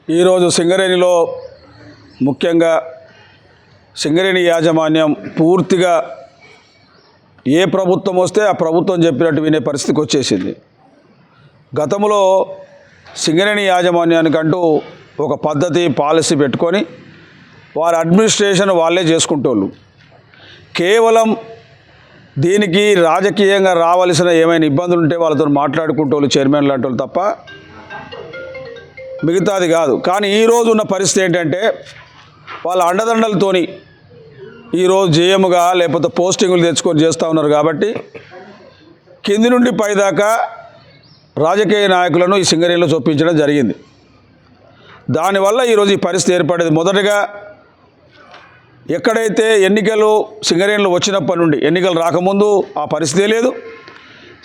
ఈరోజు సింగరేణిలో ముఖ్యంగా సింగరేణి యాజమాన్యం పూర్తిగా ఏ ప్రభుత్వం వస్తే ఆ ప్రభుత్వం చెప్పినట్టు వినే పరిస్థితికి వచ్చేసింది. గతంలో సింగరేణి యాజమాన్యానికంటూ ఒక పద్ధతి పాలసీ పెట్టుకొని వారి అడ్మినిస్ట్రేషన్ వాళ్ళే చేసుకుంటోళ్ళు. కేవలం దీనికి రాజకీయంగా రావాల్సిన ఏమైనా ఇబ్బందులు ఉంటే వాళ్ళతో మాట్లాడుకుంటోళ్ళు చైర్మన్ లాంటి వాళ్ళు తప్ప మిగతాది కాదు. కానీ ఈరోజు ఉన్న పరిస్థితి ఏంటంటే వాళ్ళ అండదండలతోని ఈరోజు జేఎంగా లేకపోతే పోస్టింగులు తెచ్చుకొని చేస్తూ ఉన్నారు. కాబట్టి కింది నుండి పైదాకా రాజకీయ నాయకులను ఈ సింగరేణిలో చొప్పించడం జరిగింది. దానివల్ల ఈరోజు ఈ పరిస్థితి ఏర్పడేది. మొదటగా ఎక్కడైతే ఎన్నికలు సింగరేణిలో వచ్చినప్పటి నుండి, ఎన్నికలు రాకముందు ఆ పరిస్థితే లేదు.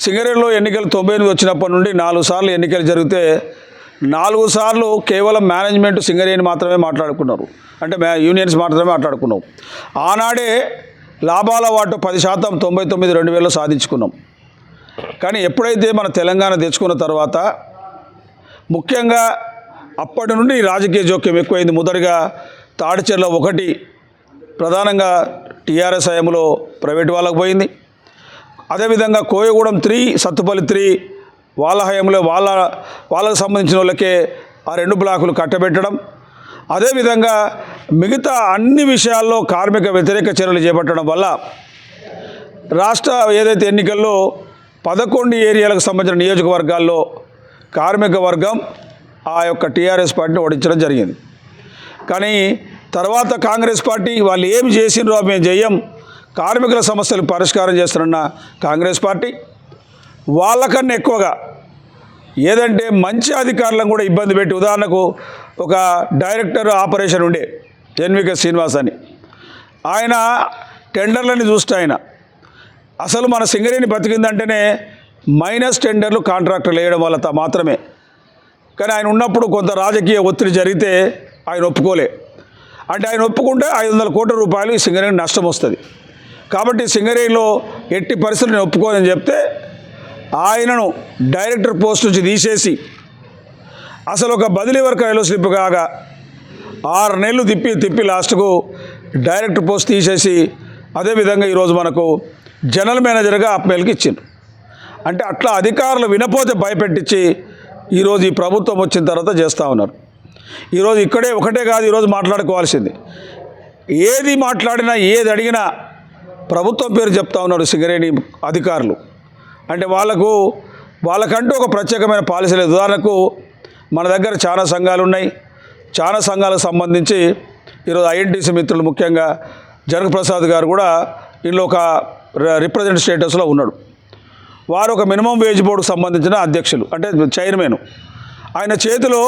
సింగరేణిలో ఎన్నికలు 98 వచ్చినప్పటి నుండి 4 సార్లు ఎన్నికలు జరిగితే 4 సార్లు కేవలం మేనేజ్మెంట్ సింగరేణి మాత్రమే మాట్లాడుకున్నారు. అంటే యూనియన్స్ మాత్రమే మాట్లాడుకున్నాం. ఆనాడే లాభాల వాటు 10% 99 2000 సాధించుకున్నాం. కానీ ఎప్పుడైతే మన తెలంగాణ తెచ్చుకున్న తర్వాత ముఖ్యంగా అప్పటి నుండి రాజకీయ జోక్యం ఎక్కువైంది. మొదటిగా తాడిచెర్ల 1 ప్రధానంగా టీఆర్ఎస్ హయాంలో ప్రైవేట్ వాళ్ళకు పోయింది. అదేవిధంగా కోయగూడెం 3, సత్తుపల్లి 3 వాళ్ళ హయాంలో వాళ్ళకు సంబంధించిన వాళ్ళకే ఆ 2 బ్లాకులు కట్టబెట్టడం. అదేవిధంగా మిగతా అన్ని విషయాల్లో కార్మిక వ్యతిరేక చర్యలు చేపట్టడం వల్ల రాష్ట్ర ఏదైతే ఎన్నికల్లో 11 ఏరియాలకు సంబంధించిన నియోజకవర్గాల్లో కార్మిక వర్గం ఆ యొక్క టీఆర్ఎస్ పార్టీని ఓడించడం జరిగింది. కానీ తర్వాత కాంగ్రెస్ పార్టీ వాళ్ళు ఏమి చేసినరో మేము చెయ్యం, కార్మికుల సమస్యలు పరిష్కారం చేస్తున్న కాంగ్రెస్ పార్టీ వాళ్ళకన్నా ఎక్కువగా ఏదంటే మంచి అధికారులను కూడా ఇబ్బంది పెట్టి, ఉదాహరణకు ఒక డైరెక్టర్ ఆపరేషన్ ఉండే ఎన్వికే శ్రీనివాస్ అని, ఆయన టెండర్లని చూస్తే ఆయన అసలు మన సింగరేణి బతికిందంటేనే మైనస్ టెండర్లు కాంట్రాక్టర్లు వేయడం వల్ల మాత్రమే. కానీ ఆయన ఉన్నప్పుడు కొంత రాజకీయ ఒత్తిడి జరిగితే ఆయన ఒప్పుకోలే. అంటే ఆయన ఒప్పుకుంటే 500 కోట్ల రూపాయలు ఈ సింగరేణి నష్టం వస్తుంది. కాబట్టి సింగరేణిలో ఎట్టి పరిస్థితులను ఒప్పుకోని చెప్తే ఆయనను డైరెక్టర్ పోస్ట్ నుంచి తీసేసి అసలు ఒక బదిలీ వర్క్ ఎల్లో స్లిప్ కాగా 6 నెలలు తిప్పి లాస్ట్కు డైరెక్టర్ పోస్ట్ తీసేసి అదేవిధంగా ఈరోజు మనకు జనరల్ మేనేజర్గా అప్మేల్కి ఇచ్చిండ్రు. అంటే అట్లా అధికారులు వినపోతే భయపెట్టించి ఈరోజు ఈ ప్రభుత్వం వచ్చిన తర్వాత చేస్తూ ఉన్నారు. ఈరోజు ఒకటే కాదు, ఈరోజు మాట్లాడుకోవాల్సింది ఏది మాట్లాడినా ఏది అడిగినా ప్రభుత్వం పేరు చెప్తా ఉన్నారు సింగరేణి అధికారులు. అంటే వాళ్ళకంటూ ఒక ప్రత్యేకమైన పాలసీ లేదు. ఉదాహరణకు మన దగ్గర చాలా సంఘాలు ఉన్నాయి. చాలా సంఘాలకు సంబంధించి ఈరోజు ఐఎన్టీసీ మిత్రులు ముఖ్యంగా జనకప్రసాద్ గారు కూడా ఇందులో ఒక రిప్రజెంట్ స్టేటస్లో ఉన్నాడు. వారు ఒక మినిమం వేజ్ బోర్డుకు సంబంధించిన అధ్యక్షులు, అంటే చైర్మన్. ఆయన చేతిలో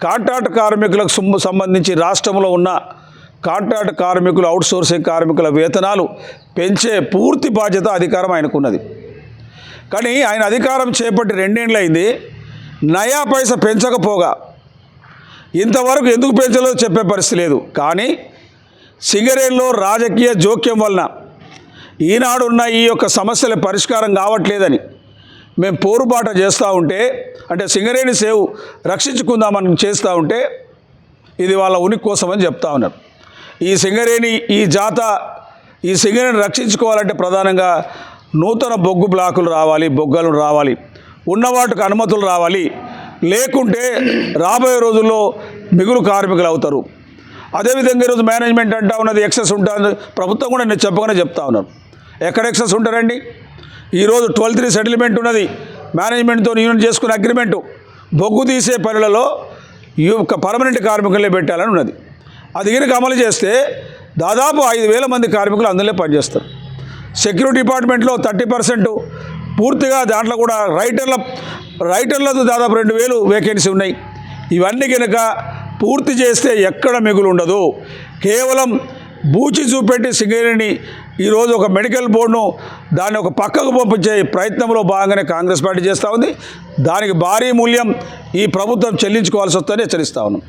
కాంట్రాక్ట్ కార్మికులకు సంబంధించి రాష్ట్రంలో ఉన్న కాంట్రాక్ట్ కార్మికులు, అవుట్సోర్సింగ్ కార్మికుల వేతనాలు పెంచే పూర్తి బాధ్యత అధికారం ఆయనకున్నది. కానీ ఆయన అధికారం చేపట్టి 2 ఏళ్ళు అయింది, నయా పైసా పెంచకపోగా ఇంతవరకు ఎందుకు పెంచలేదో చెప్పే పరిస్థితి లేదు. కానీ సింగరేణిలో రాజకీయ జోక్యం వలన ఈనాడున్న ఈ యొక్క సమస్యల పరిష్కారం కావట్లేదని మేము పోరుబాట చేస్తూ ఉంటే, అంటే సింగరేణి సేవ్ రక్షించుకుందామని చేస్తూ ఉంటే ఇది వాళ్ళ ఉనికి కోసమని చెప్తా ఉన్నారు. ఈ సింగరేణి రక్షించుకోవాలంటే ప్రధానంగా నూతన బొగ్గు బ్లాకులు రావాలి, బొగ్గలు రావాలి, ఉన్నవాటికి అనుమతులు రావాలి. లేకుంటే రాబోయే రోజుల్లో మిగులు కార్మికులు అవుతారు. అదేవిధంగా ఈరోజు మేనేజ్మెంట్ అంటా ఉన్నది ఎక్సెస్ ఉంటుంది. ప్రభుత్వం కూడా నేను చెప్పగానే చెప్తా ఉన్నాను, ఎక్కడ ఎక్సెస్ ఉంటారండి? ఈరోజు 12-3 సెటిల్మెంట్ ఉన్నది, మేనేజ్మెంట్తో యూనియన్ చేసుకునే అగ్రిమెంటు. బొగ్గు తీసే పనులలో పర్మనెంట్ కార్మికులే పెట్టాలని ఉన్నది. అది కనుక అమలు చేస్తే దాదాపు 5000 మంది కార్మికులు అందులో పనిచేస్తారు. సెక్యూరిటీ డిపార్ట్మెంట్లో 30% పూర్తిగా, దాంట్లో కూడా రైటర్లతో దాదాపు 2000 వేకెన్సీ ఉన్నాయి. ఇవన్నీ కనుక పూర్తి చేస్తే ఎక్కడ మిగులు ఉండదు. కేవలం బూచి చూపెట్టి సింగరేణి ఈరోజు ఒక మెడికల్ బోర్డును దాన్ని ఒక పక్కకు పంపించే ప్రయత్నంలో భాగంగానే కాంగ్రెస్ పార్టీ చేస్తూ ఉంది. దానికి భారీ మూల్యం ఈ ప్రభుత్వం చెల్లించుకోవాల్సి వస్తుందని హెచ్చరిస్తూ ఉన్నాం.